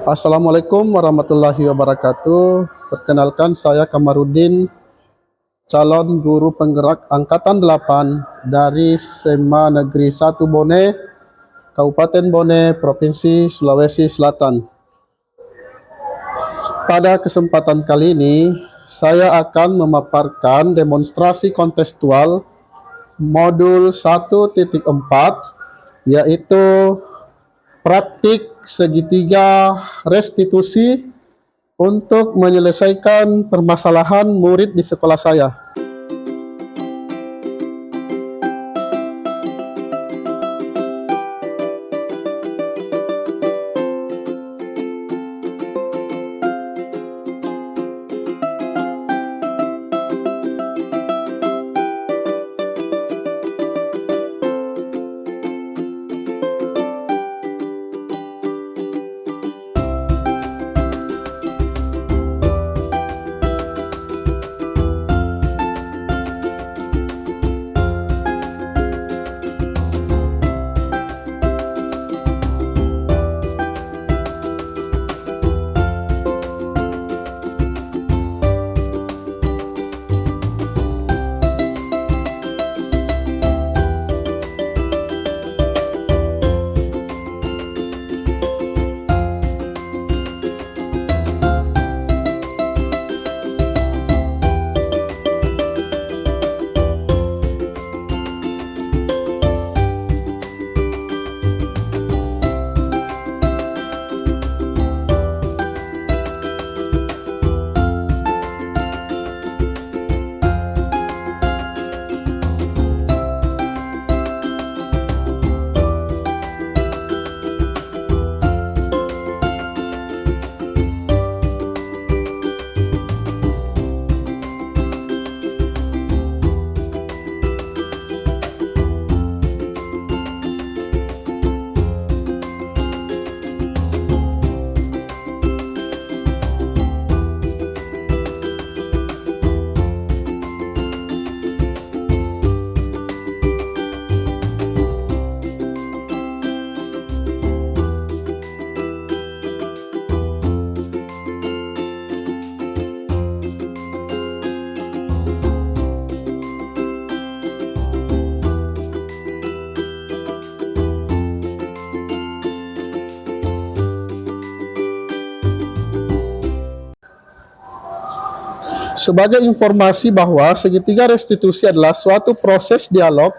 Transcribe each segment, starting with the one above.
Assalamualaikum warahmatullahi wabarakatuh. Perkenalkan, saya Kamarudin, calon guru penggerak Angkatan 8 dari SMA Negeri 1 Bone, Kabupaten Bone, Provinsi Sulawesi Selatan. Pada kesempatan kali ini, saya akan memaparkan demonstrasi kontekstual modul 1.4, yaitu praktik segitiga restitusi untuk menyelesaikan permasalahan murid di sekolah saya. Sebagai informasi bahwa segitiga restitusi adalah suatu proses dialog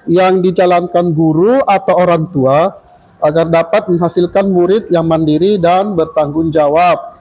yang dijalankan guru atau orang tua agar dapat menghasilkan murid yang mandiri dan bertanggung jawab.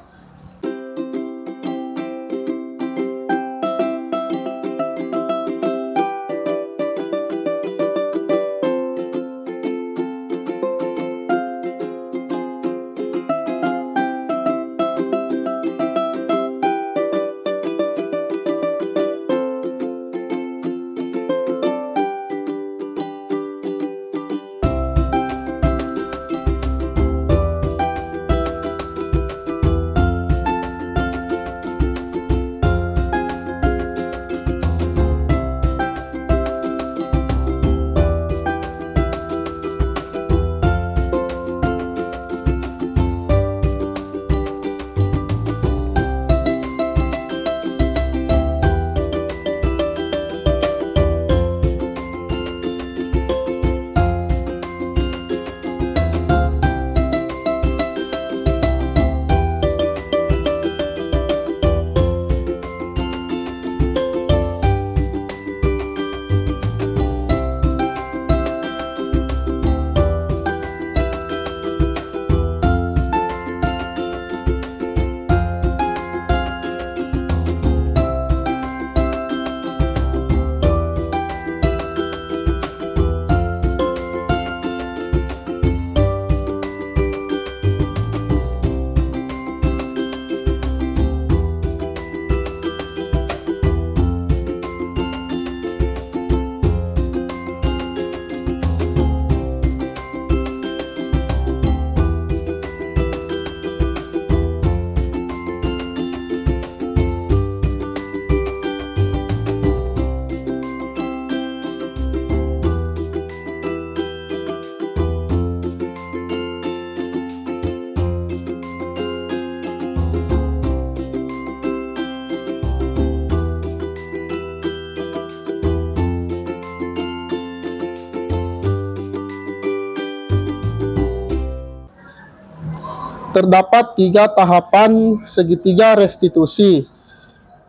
terdapat 3 tahapan segitiga restitusi,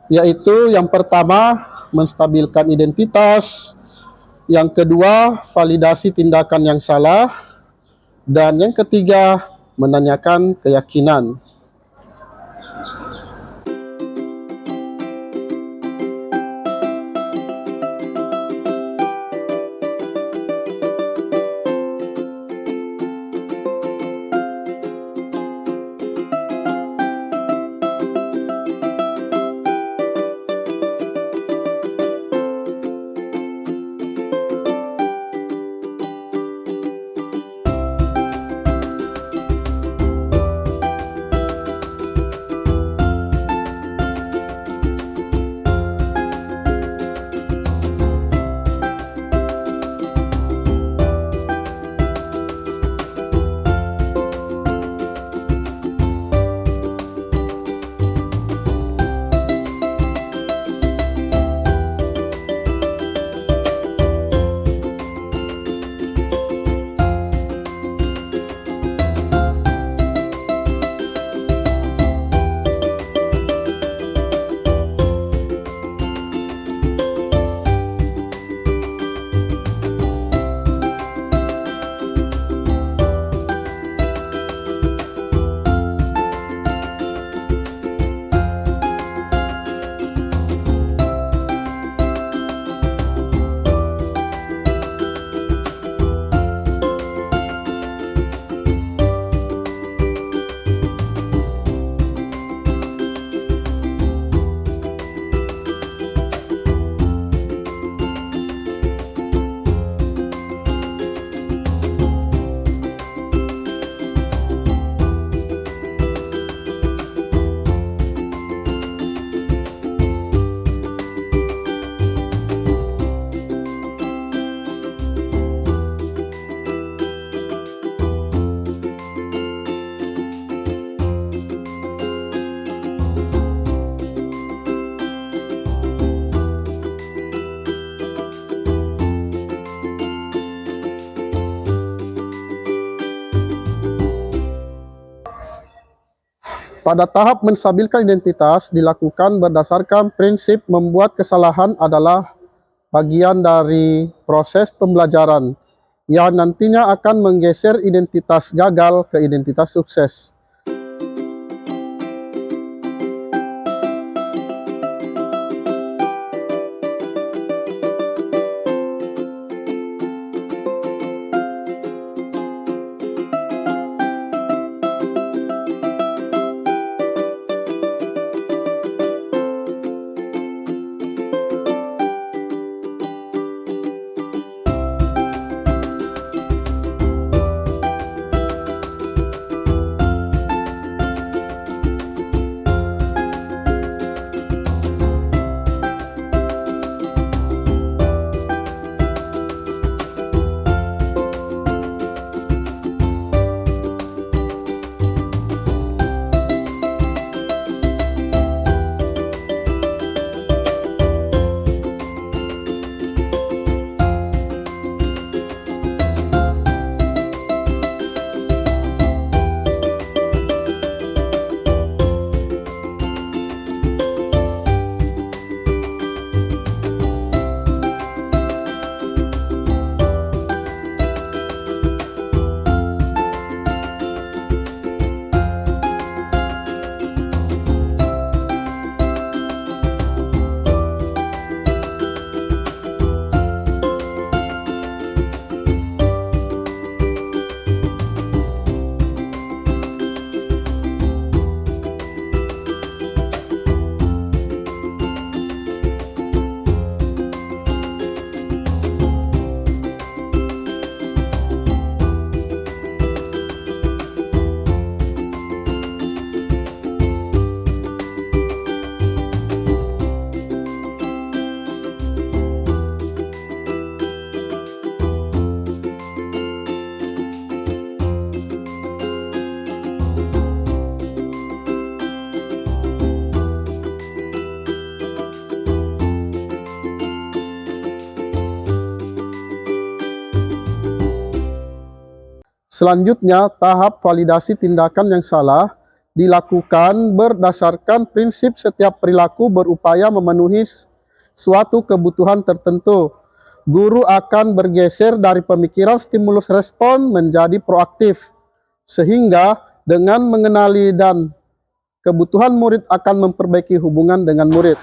yaitu yang pertama menstabilkan identitas, yang kedua validasi tindakan yang salah, dan yang ketiga menanyakan keyakinan. Pada tahap menstabilkan identitas dilakukan berdasarkan prinsip membuat kesalahan adalah bagian dari proses pembelajaran yang nantinya akan menggeser identitas gagal ke identitas sukses. Selanjutnya, tahap validasi tindakan yang salah dilakukan berdasarkan prinsip setiap perilaku berupaya memenuhi suatu kebutuhan tertentu. Guru akan bergeser dari pemikiran stimulus respon menjadi proaktif, sehingga dengan mengenali dan kebutuhan murid akan memperbaiki hubungan dengan murid.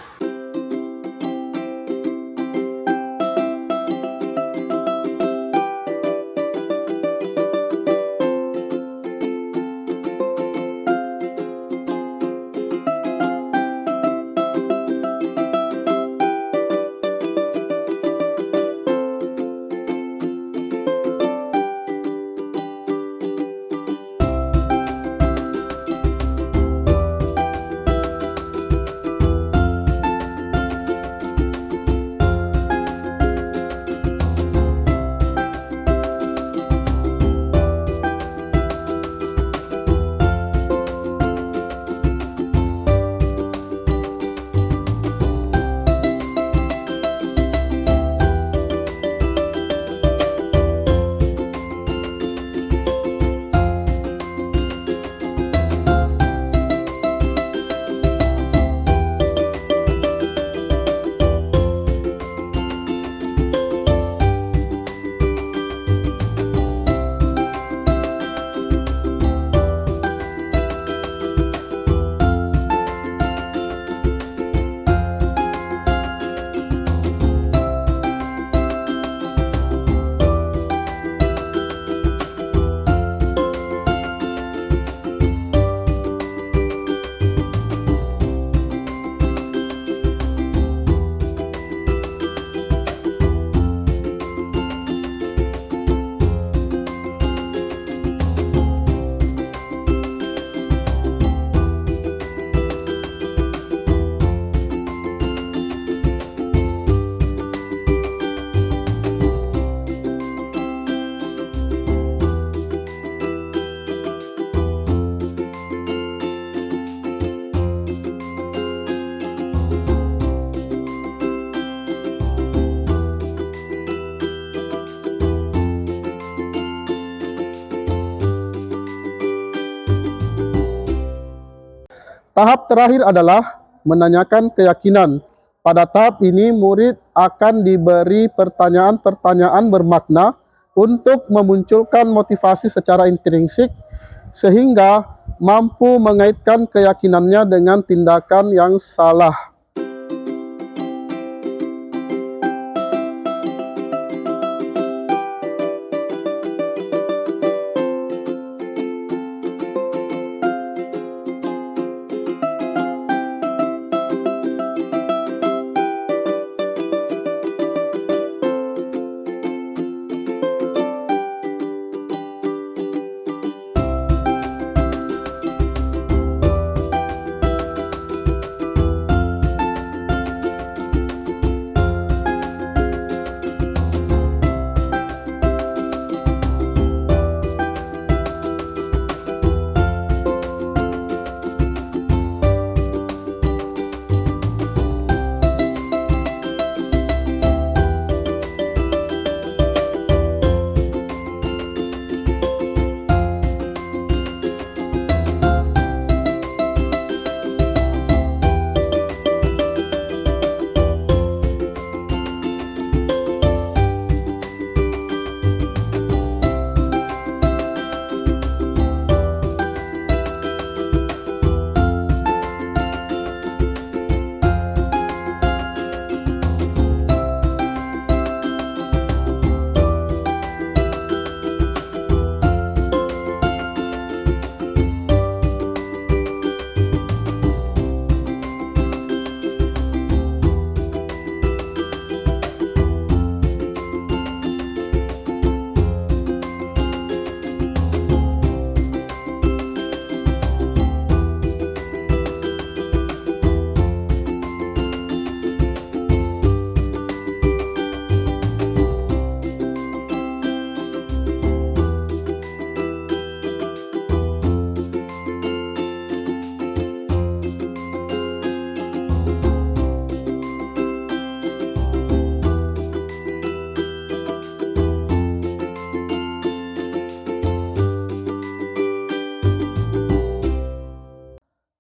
Tahap terakhir adalah menanyakan keyakinan. Pada tahap ini, murid akan diberi pertanyaan-pertanyaan bermakna untuk memunculkan motivasi secara intrinsik, sehingga mampu mengaitkan keyakinannya dengan tindakan yang salah.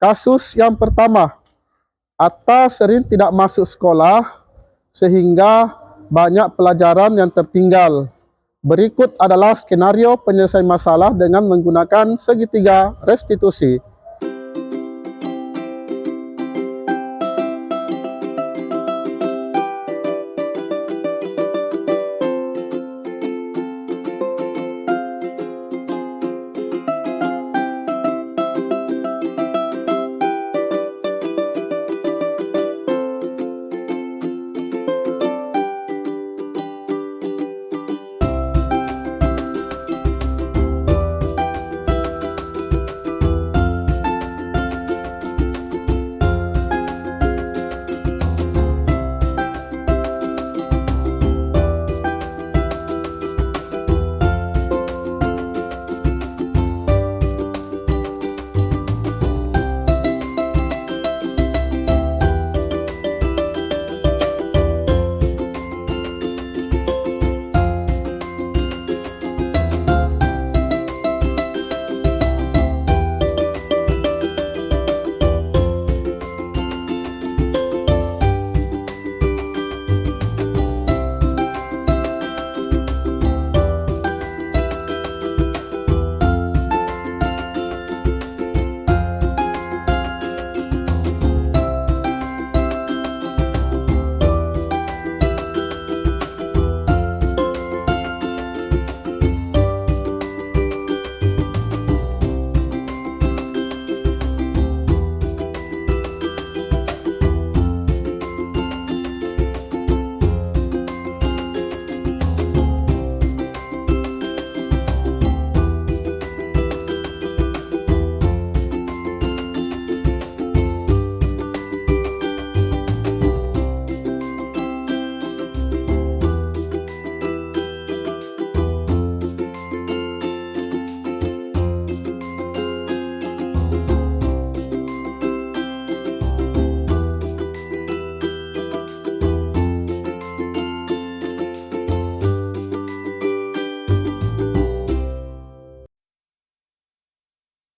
Kasus yang pertama, Atta sering tidak masuk sekolah sehingga banyak pelajaran yang tertinggal. Berikut adalah skenario penyelesaian masalah dengan menggunakan segitiga restitusi.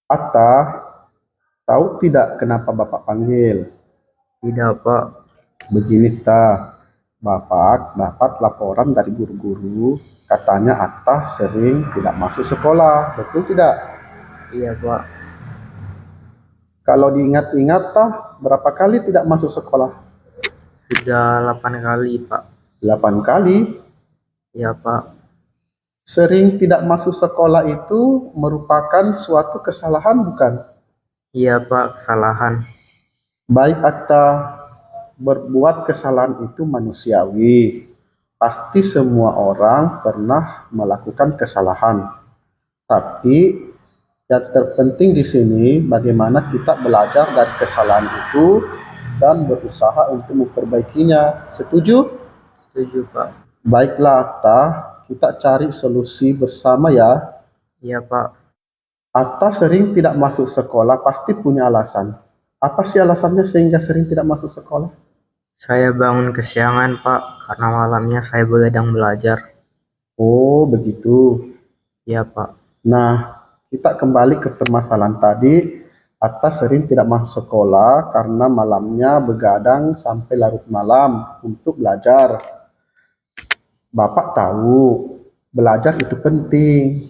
Atta, tahu tidak kenapa Bapak panggil? Tidak, Pak. Begini ta, Bapak dapat laporan dari guru-guru, katanya Atta sering tidak masuk sekolah, betul tidak? Iya, Pak. Kalau diingat-ingat ta, berapa kali tidak masuk sekolah? Sudah 8 kali, Pak. 8 kali? Iya, Pak. Sering tidak masuk sekolah itu merupakan suatu kesalahan bukan? Iya, Pak, kesalahan. Baik Atta, berbuat kesalahan itu manusiawi. Pasti semua orang pernah melakukan kesalahan. Tapi yang terpenting di sini bagaimana kita belajar dari kesalahan itu dan berusaha untuk memperbaikinya. Setuju? Setuju, Pak. Baiklah Atta, kita cari solusi bersama ya. Iya, Pak. Atta sering tidak masuk sekolah pasti punya alasan. Apa sih alasannya sehingga sering tidak masuk sekolah? Saya bangun kesiangan, Pak, karena malamnya saya begadang belajar. Oh, begitu. Iya, Pak. Nah, kita kembali ke permasalahan tadi. Atta sering tidak masuk sekolah karena malamnya begadang sampai larut malam untuk belajar. Bapak tahu, belajar itu penting.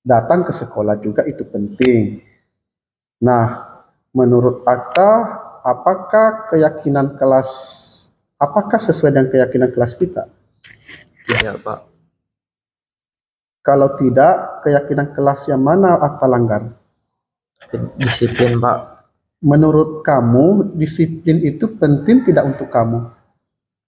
Datang ke sekolah juga itu penting. Nah, menurut Atta, apakah sesuai dengan keyakinan kelas kita? Tidak, Pak. Kalau tidak, keyakinan kelas yang mana Atta langgar? Disiplin, Pak. Menurut kamu, disiplin itu penting tidak untuk kamu?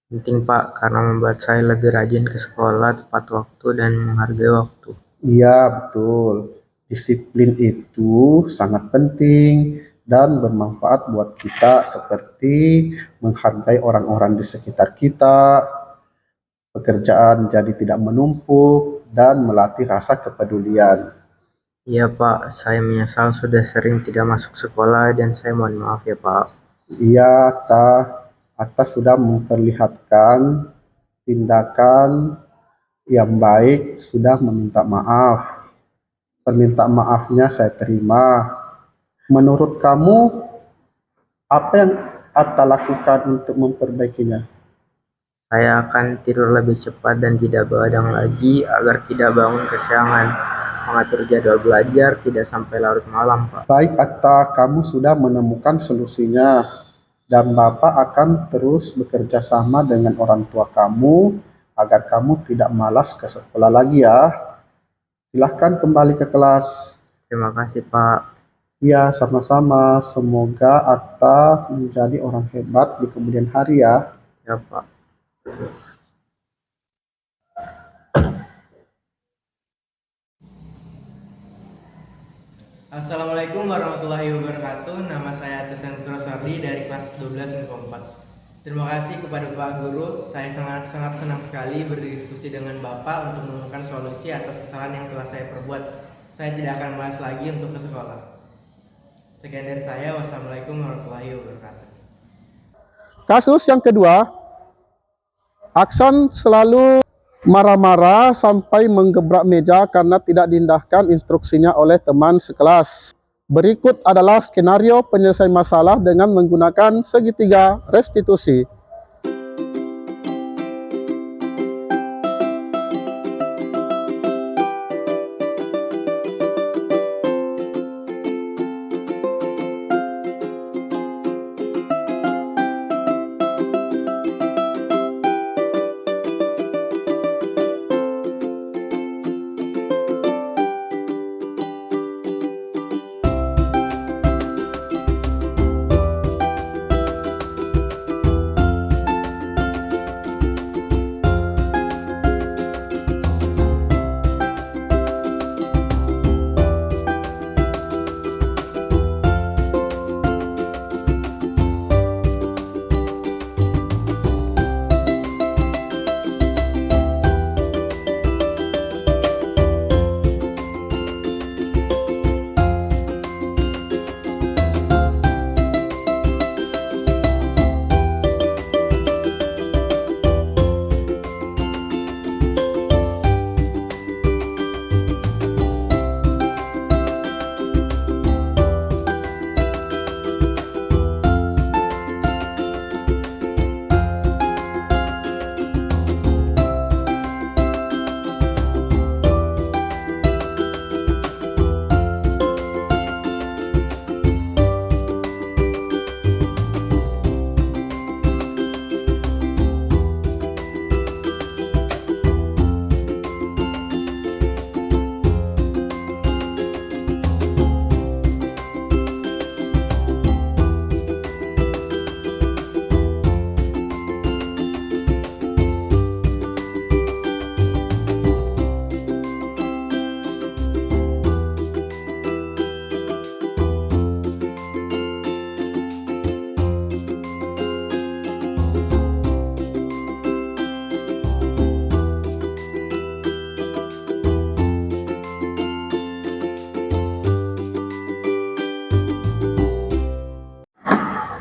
Penting, Pak, karena membuat saya lebih rajin ke sekolah tepat waktu dan menghargai waktu. Iya, betul. Disiplin itu sangat penting dan bermanfaat buat kita seperti menghargai orang-orang di sekitar kita, pekerjaan jadi tidak menumpuk, dan melatih rasa kepedulian. Iya, Pak, saya menyesal sudah sering tidak masuk sekolah dan saya mohon maaf ya, Pak. Iya, Atta sudah memperlihatkan tindakan yang baik, sudah meminta maaf. Permintaan maafnya saya terima. Menurut kamu, apa yang Atta lakukan untuk memperbaikinya? Saya akan tidur lebih cepat dan tidak begadang lagi agar tidak bangun kesiangan. Mengatur jadwal belajar tidak sampai larut malam, Pak. Baik Atta, kamu sudah menemukan solusinya dan Bapak akan terus bekerja sama dengan orang tua kamu agar kamu tidak malas ke sekolah lagi ya. Silahkan kembali ke kelas. Terima kasih, Pak. Ya, sama-sama. Semoga Atta menjadi orang hebat di kemudian hari ya. Ya, Pak. Assalamualaikum warahmatullahi wabarakatuh. Nama saya Tesan Sardi dari kelas 12 MIPA 4. Terima kasih kepada Pak Guru. Saya sangat senang sekali berdiskusi dengan Bapak untuk menemukan solusi atas kesalahan yang telah saya perbuat. Saya tidak akan malas lagi untuk ke sekolah. Sekian dari saya. Wassalamualaikum warahmatullahi wabarakatuh. Kasus yang kedua, Aksan selalu marah-marah sampai menggebrak meja karena tidak diindahkan instruksinya oleh teman sekelas. Berikut adalah skenario penyelesaian masalah dengan menggunakan segitiga restitusi.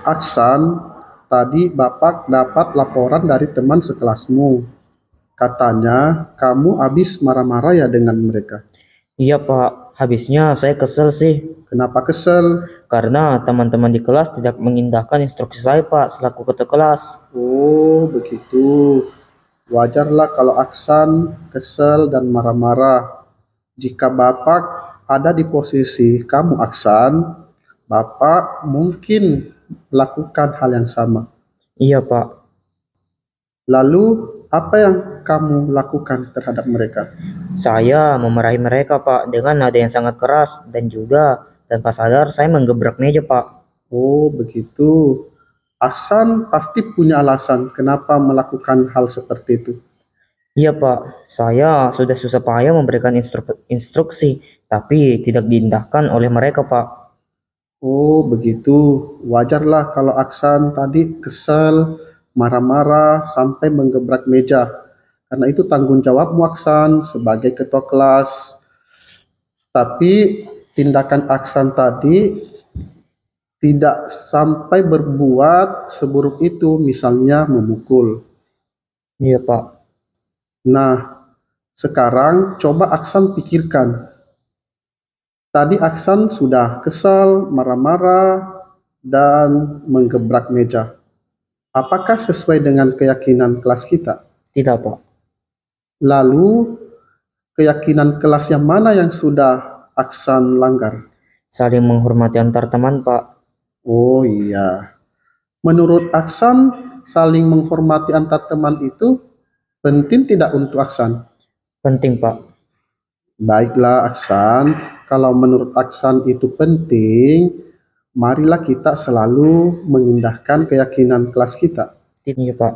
Aksan, tadi Bapak dapat laporan dari teman sekelasmu. Katanya kamu habis marah-marah ya dengan mereka. Iya Pak, habisnya saya kesel sih Kenapa kesel? karena teman-teman di kelas tidak mengindahkan instruksi saya Pak selaku ketua kelas. Oh, begitu. Wajarlah kalau Aksan kesel dan marah-marah. Jika Bapak ada di posisi kamu Aksan, Bapak mungkin melakukan hal yang sama. Iya Pak, Lalu, apa yang kamu lakukan terhadap mereka? saya memarahi mereka Pak dengan nada yang sangat keras dan juga tanpa sadar saya menggebrak meja Pak. Oh, begitu. Aksan pasti punya alasan kenapa melakukan hal seperti itu. Iya Pak, saya sudah susah payah memberikan instruksi tapi tidak diindahkan oleh mereka Pak. Oh, begitu. Wajarlah kalau Aksan tadi kesal, marah-marah, sampai menggebrak meja. Karena itu tanggung jawabmu Aksan sebagai ketua kelas. Tapi tindakan Aksan tadi tidak sampai berbuat seburuk itu, misalnya memukul. Iya Pak, Nah, sekarang coba Aksan pikirkan, Tadi Aksan sudah kesal, marah-marah, dan menggebrak meja. Apakah sesuai dengan keyakinan kelas kita? Tidak, Pak. Lalu, keyakinan kelas yang mana yang sudah Aksan langgar? Saling menghormati antar teman, Pak. Oh iya. Menurut Aksan, saling menghormati antar teman itu penting tidak untuk Aksan? Penting, Pak. Baiklah Aksan, kalau menurut Aksan itu penting, marilah kita selalu mengindahkan keyakinan kelas kita. Iya, Pak.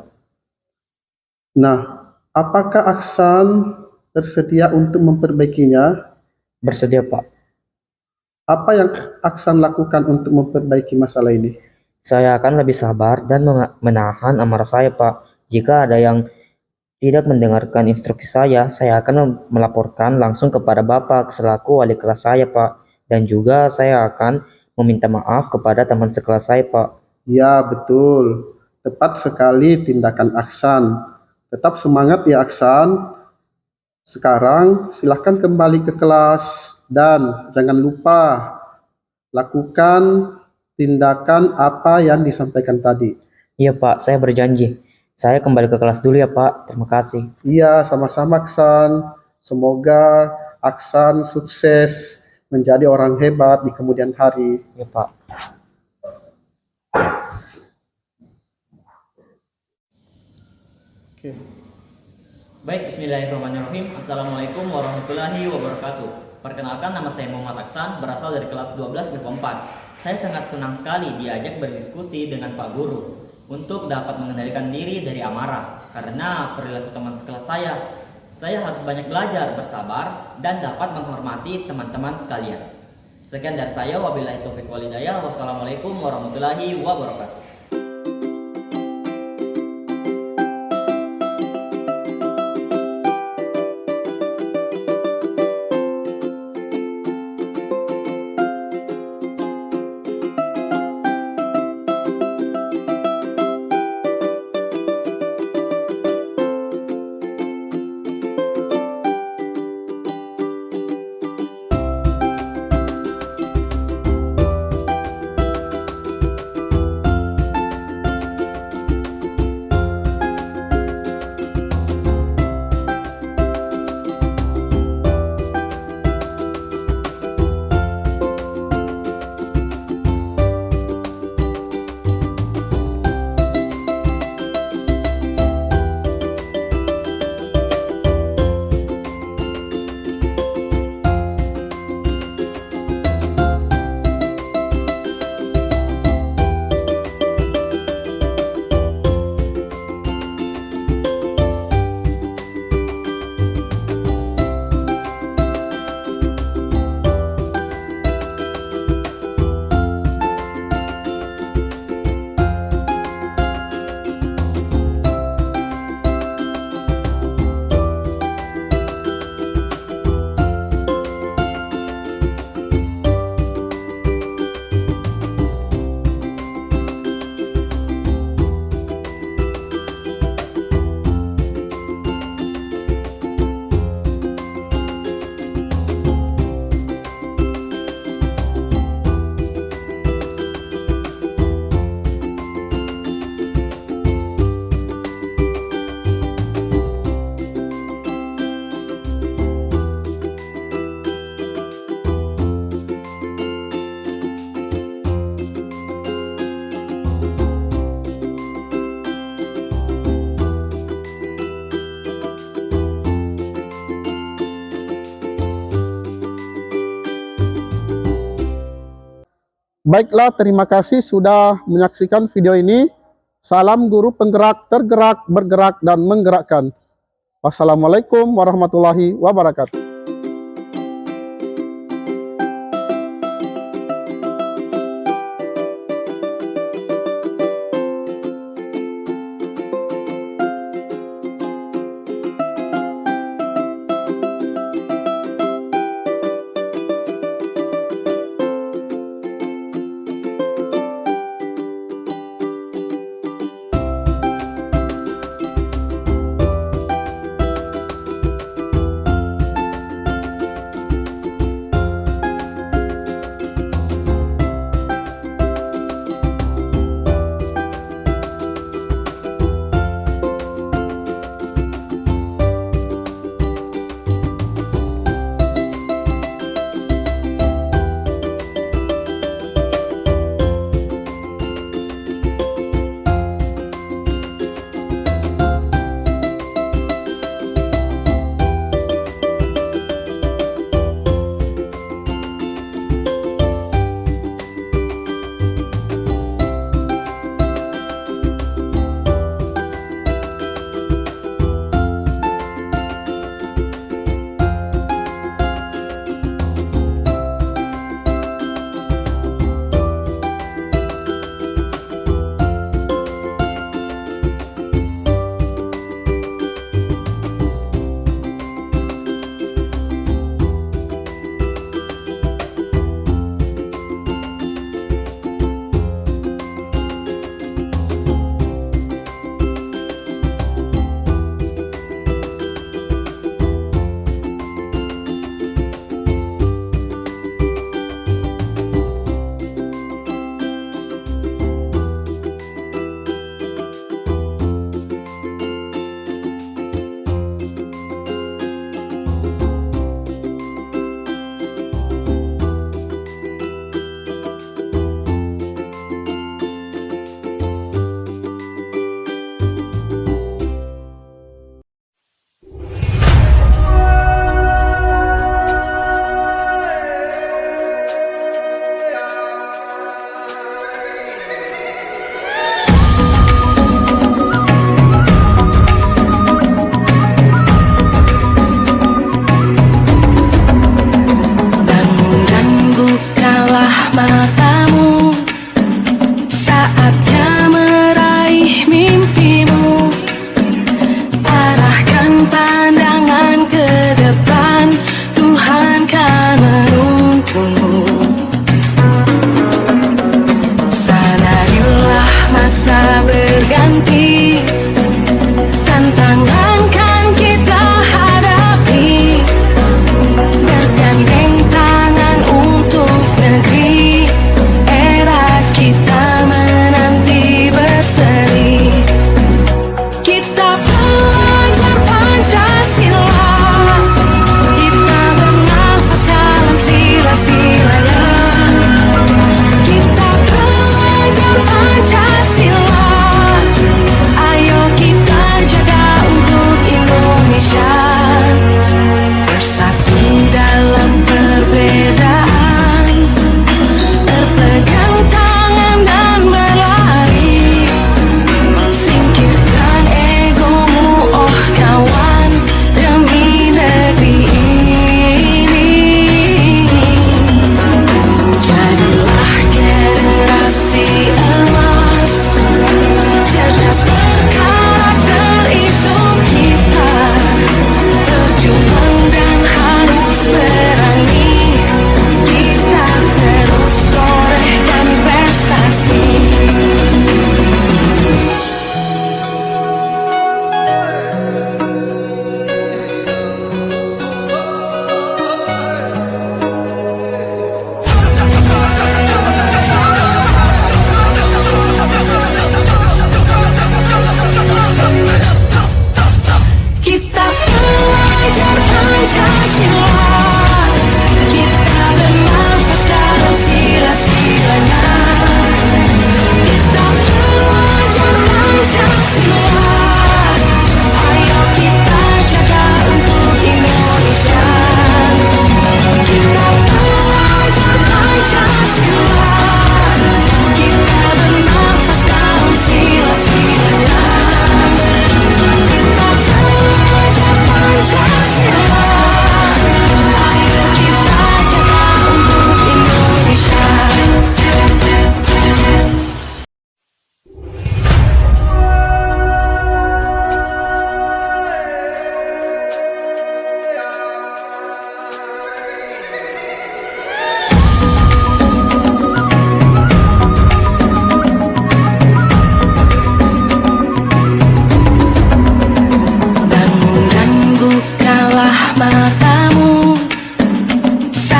Nah, apakah Aksan bersedia untuk memperbaikinya? Bersedia, Pak. Apa yang Aksan lakukan untuk memperbaiki masalah ini? Saya akan lebih sabar dan menahan amarah saya, Pak. Jika ada yang tidak mendengarkan instruksi saya akan melaporkan langsung kepada Bapak selaku wali kelas saya, Pak. Dan juga saya akan meminta maaf kepada teman sekelas saya, Pak. Ya, betul. Tepat sekali tindakan Aksan. Tetap semangat ya Aksan. Sekarang silahkan kembali ke kelas dan jangan lupa lakukan tindakan apa yang disampaikan tadi. Iya, Pak, saya berjanji. Saya kembali ke kelas dulu ya, Pak. Terima kasih. Iya, sama-sama Aksan. Semoga Aksan sukses menjadi orang hebat di kemudian hari. Iya, Pak. Oke. Baik, bismillahirrahmanirrahim. Assalamualaikum warahmatullahi wabarakatuh. Perkenalkan, nama saya Muhammad Aksan, berasal dari kelas 12 BEM 4. Saya sangat senang sekali diajak berdiskusi dengan Pak Guru untuk dapat mengendalikan diri dari amarah. Karena perilaku teman sekelas saya harus banyak belajar, bersabar, dan dapat menghormati teman-teman sekalian. Sekian dari saya, wabillahi taufiq wal hidayah. Wassalamualaikum warahmatullahi wabarakatuh. Baiklah, terima kasih sudah menyaksikan video ini. Salam guru penggerak, tergerak, bergerak, dan menggerakkan. Wassalamualaikum warahmatullahi wabarakatuh.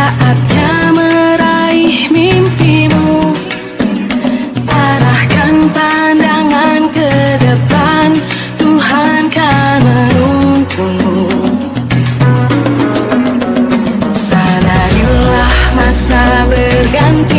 saatnya meraih mimpimu. Arahkan pandangan ke depan, Tuhan kan menuntunmu. Sadarilah masa berganti,